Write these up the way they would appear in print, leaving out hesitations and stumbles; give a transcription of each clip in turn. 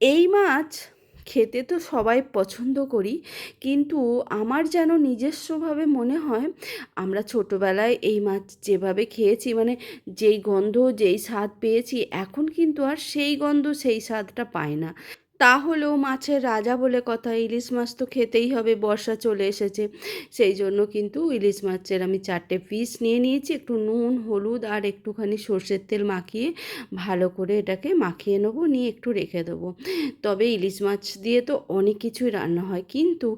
এই মাছ খেতে তো সবাই পছন্দ করি, কিন্তু আমার যেন নিজস্বভাবে মনে হয় আমরা ছোটোবেলায় এই মাছ যেভাবে খেয়েছি, মানে যেই গন্ধ যেই স্বাদ পেয়েছি, এখন কিন্তু আর সেই গন্ধ সেই স্বাদটা পাই না। তা হলেও মাছের রাজা বলে কথা, ইলিশ মাছ তো খেতেই হবে, বর্ষা চলে এসেছে। সেই জন্য কিন্তু ইলিশ মাছের আমি 4টে পিস নিয়ে নিয়েছি, একটু নুন হলুদ আর একটুখানি সর্ষের তেল মাখিয়ে ভালো করে এটাকে মাখিয়ে নেবো, নিয়ে একটু রেখে দেবো। তবে ইলিশ মাছ দিয়ে তো অনেক কিছুই রান্না হয়, কিন্তু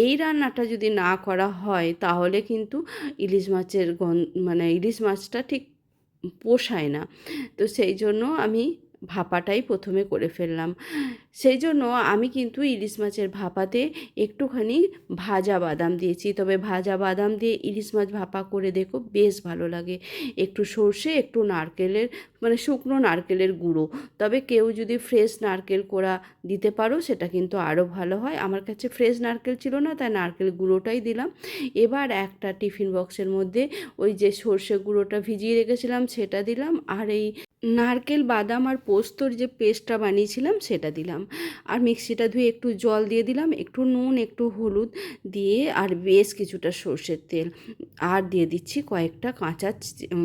এই রান্নাটা যদি না করা হয় তাহলে কিন্তু ইলিশ মাছের মানে ইলিশ মাছটা ঠিক পোষায় না। তো সেই জন্য আমি ভাপাটাই প্রথমে করে ফেললাম। সেই জন্য আমি কিন্তু ইলিশ মাছের ভাপাতে একটুখানি ভাজা বাদাম দিয়েছি। তবে ভাজা বাদাম দিয়ে ইলিশ মাছ ভাপা করে দেখো, বেশ ভালো লাগে। একটু সর্ষে, একটু নারকেলের, মানে শুকনো নারকেলের গুঁড়ো। তবে কেউ যদি ফ্রেশ নারকেল কোড়া দিতে পারো সেটা কিন্তু আরও ভালো হয়। আমার কাছে ফ্রেশ নারকেল ছিল না, তাই নারকেল গুঁড়োটাই দিলাম। এবার একটা টিফিন বক্সের মধ্যে ওই যে সর্ষে গুঁড়োটা ভিজিয়ে রেখেছিলাম সেটা দিলাম, আর এই নারকেল বাদাম আর পোস্তর যে পেস্টটা বানিয়েছিলাম সেটা দিলাম। আর মিক্সিটা ধুয়ে একটু জল দিয়ে দিলাম, একটু নুন একটু হলুদ দিয়ে, আর বেশ কিছুটা সর্ষের তেল, আর দিয়ে দিচ্ছি কয়েকটা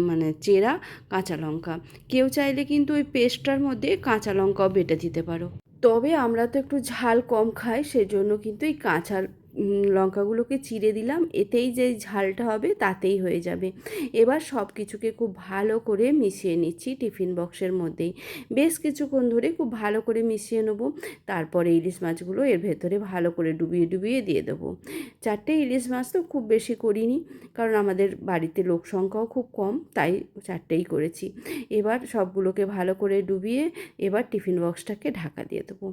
মানে চেরা কাঁচা লঙ্কা। কেউ চাইলে কিন্তু ওই পেস্টটার মধ্যে কাঁচা লঙ্কাও বেটে দিতে পারো। তবে আমরা তো একটু ঝাল কম খাই, সেজন্য কিন্তু এই কাঁচা লঙ্কাগুলোকে চিড়ে দিলাম, এতেই যে ঝালটা হবে তাতেই হয়ে যাবে। এবার সব কিছুকে খুব ভালো করে মিশিয়ে নিচ্ছি টিফিন বক্সের মধ্যেই। বেশ কিছুক্ষণ ধরে খুব ভালো করে মিশিয়ে নেবো। তারপরে ইলিশ মাছগুলো এর ভেতরে ভালো করে ডুবিয়ে ডুবিয়ে দিয়ে দেবো। 4টে ইলিশ মাছ তো খুব বেশি করিনি, কারণ আমাদের বাড়িতে লোক সংখ্যাও খুব কম, তাই 4টেই করেছি। এবার সবগুলোকে ভালো করে ডুবিয়ে এবার টিফিন বক্সটাকে ঢাকা দিয়ে দেবো।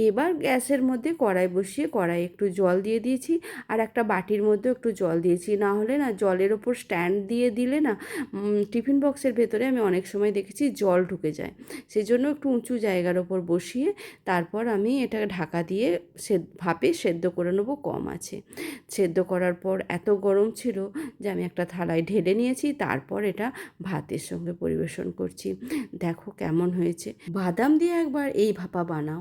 এবার গ্যাসের মধ্যে কড়াই বসিয়ে কড়াই একটু জল দিয়ে দিয়েছি, আর একটা বাটির মধ্যেও একটু জল দিয়েছি। না হলে না, জলের ওপর স্ট্যান্ড দিয়ে দিলে না টিফিন বক্সের ভেতরে আমি অনেক সময় দেখেছি জল ঢুকে যায়। সেই জন্য একটু উঁচু জায়গার ওপর বসিয়ে তারপর আমি এটা ঢাকা দিয়ে ভাপে সেদ্ধ করে নেবো কম আছে। সেদ্ধ করার পর এত গরম ছিল যে আমি একটা থালায় ঢেলে নিয়েছি, তারপর এটা ভাতের সঙ্গে পরিবেশন করছি। দেখো কেমন হয়েছে। বাদাম দিয়ে একবার এই ভাপা বানাও।